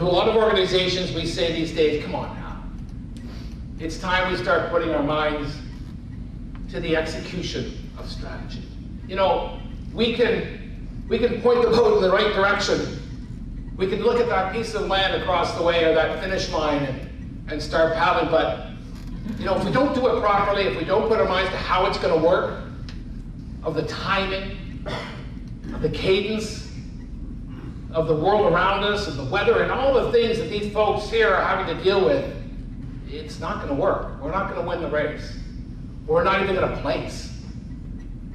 to a lot of organizations, we say these days, come on now. It's time we start putting our minds to the execution of strategy. You know, we can point the boat in the right direction. We can look at that piece of land across the way or that finish line and start paddling, but you know, if we don't do it properly, if we don't put our minds to how it's going to work, of the timing, of the cadence, of the world around us, of the weather, and all the things that these folks here are having to deal with, it's not going to work. We're not going to win the race. We're not even going to place.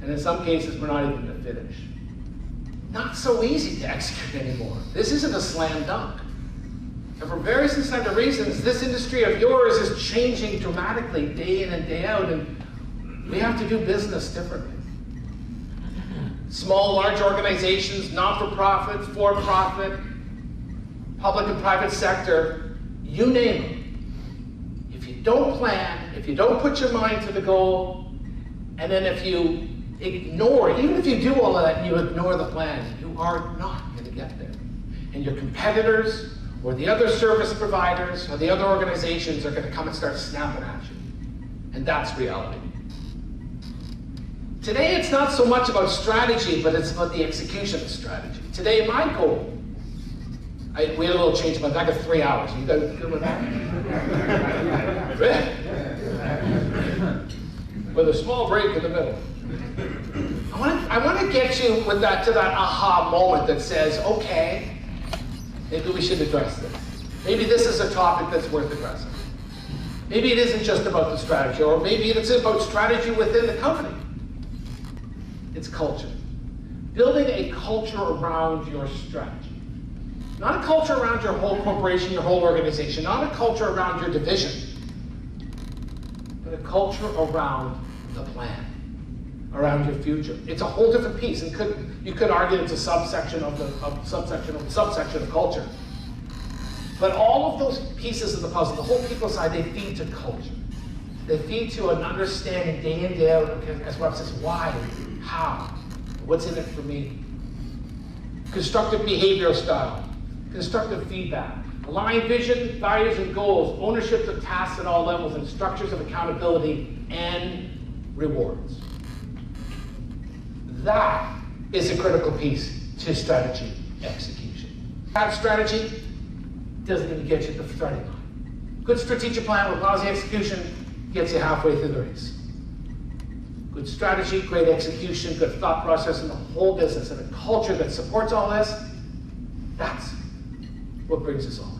And in some cases, we're not even going to finish. Not so easy to execute anymore. This isn't a slam dunk. And for various and sundry reasons, this industry of yours is changing dramatically day in and day out, and we have to do business differently. Small, large organizations, not-for-profit, for-profit, public and private sector, you name them. If you don't plan, if you don't put your mind to the goal, and then if you ignore, even if you do all of that and you ignore the plan, you are not going to get there. And your competitors, or the other service providers, or the other organizations are going to come and start snapping at you. And that's reality. Today, it's not so much about strategy, but it's about the execution of strategy. Today, my goal, we had a little change, but I got 3 hours. You guys good with that? With a small break in the middle. I want to get you with that to that aha moment that says, okay, maybe we should address this. Maybe this is a topic that's worth addressing. Maybe it isn't just about the strategy, or maybe it's about strategy within the company. It's culture. Building a culture around your strategy. Not a culture around your whole corporation, your whole organization, not a culture around your division, but a culture around the plan, around your future. It's a whole different piece, and you could argue it's a subsection of culture. But all of those pieces of the puzzle, the whole people side, they feed to culture. They feed to an understanding day in, day out, as Rob says, why, how, what's in it for me. Constructive behavioral style, constructive feedback, aligned vision, values, and goals, ownership of tasks at all levels, and structures of accountability and rewards. That is a critical piece to strategy execution. Bad strategy doesn't even get you to the starting line. Good strategic plan with lousy execution gets you halfway through the race. Good strategy, great execution, good thought process in the whole business, and a culture that supports all this, that's what brings us all.